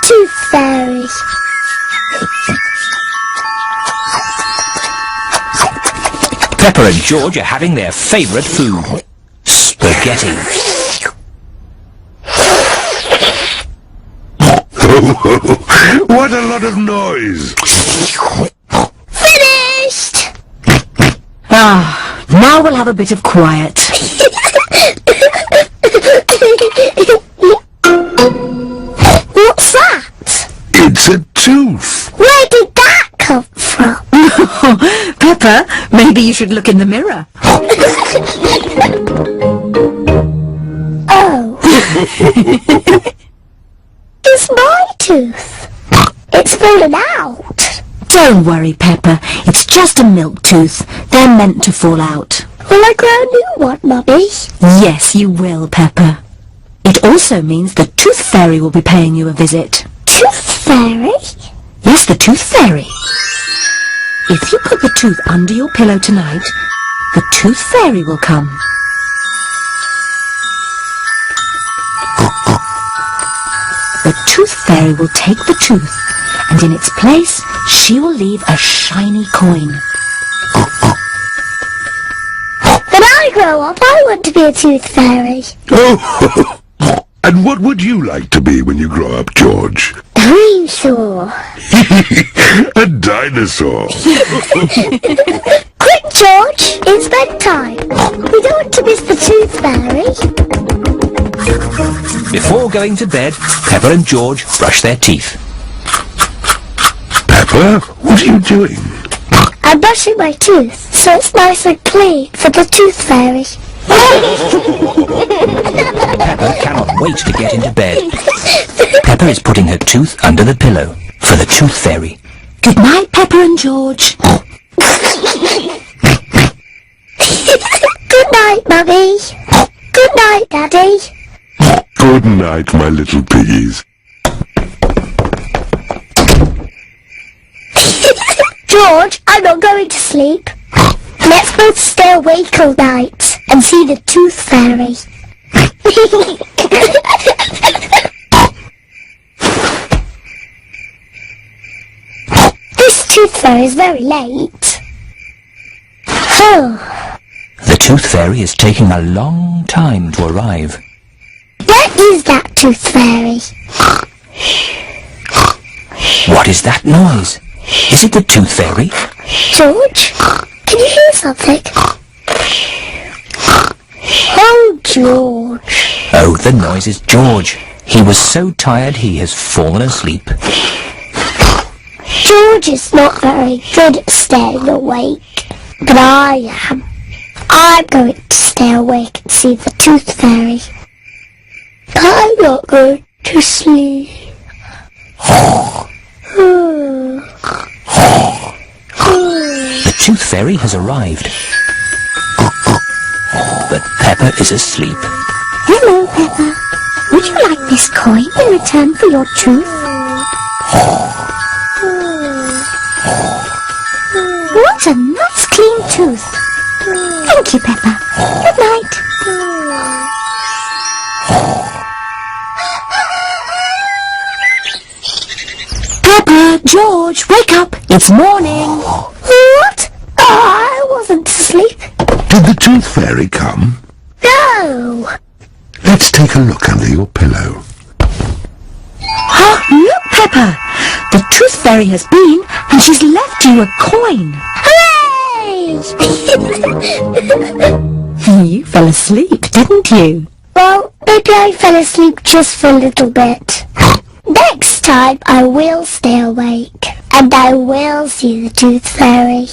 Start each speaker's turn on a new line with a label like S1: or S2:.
S1: Tooth Fairy.
S2: Peppa and George are having their favourite food, spaghetti.
S3: What a lot of noise!
S1: Finished!
S4: Ah, now we'll have a bit of quiet.
S1: What's that?
S3: It's a tooth!
S1: Where did that come from?
S4: Peppa, maybe you should look in the mirror.
S1: Oh. It's my tooth. It's fallen out.
S4: Don't worry, Peppa. It's just a milk tooth. They're meant to fall out.
S1: Will I grow a new one, Mummy?
S4: Yes, you will, Peppa. It also means the Tooth Fairy will be paying you a visit.
S1: Tooth Fairy?
S4: Yes, the Tooth Fairy. If you put the tooth under your pillow tonight, the Tooth Fairy will come. The Tooth Fairy will take the tooth, and in its place, she will leave a shiny coin.
S1: When I grow up, I want to be a Tooth Fairy.
S3: Oh! And what would you like to be when you grow up, George?
S1: Dinosaur.
S3: A dinosaur.
S1: Quick, George, it's bedtime. We don't want to miss the Tooth Fairy.
S2: Before going to bed, Peppa and George brush their teeth.
S3: Peppa, what are you doing?
S1: I'm brushing my tooth, so it's nice and clean for the Tooth Fairy.
S2: Peppa cannot wait to get into bed. Peppa is putting her tooth under the pillow for the Tooth Fairy.
S4: Good night, Peppa and George.
S1: Good night, Mummy. Good night, Daddy.
S3: Good night, my little piggies.
S1: George, I'm not going to sleep. Let's both stay awake all night and see the Tooth Fairy. This Tooth Fairy is very late. Oh,
S2: The Tooth Fairy is taking a long time to arrive.
S1: where is that Tooth Fairy?
S2: What is that noise? Is it the Tooth Fairy?
S1: George, can you hear something? Oh, George.
S2: Oh, the noise is George. He was so tired he has fallen asleep.
S1: George is not very good at staying awake, but I am. I'm going to stay awake and see the Tooth Fairy. But I'm not going to sleep.
S2: The Tooth Fairy has arrived. But Peppa is asleep.
S1: Hello, Peppa. Would you like this coin in return for your tooth? What a nice clean tooth. Thank you, Peppa. Good night.
S4: Peppa, George, wake up. It's morning.
S1: What? I wasn't asleep.
S3: Did the Tooth Fairy come?
S1: No.
S3: Let's take a look under your pillow.
S4: Look, Peppa. The Tooth Fairy has been, and she's left you a coin.
S1: Hooray!
S4: You fell asleep, didn't you?
S1: Well, maybe I fell asleep just for a little bit. Next time I will stay awake, and I will see the Tooth Fairy.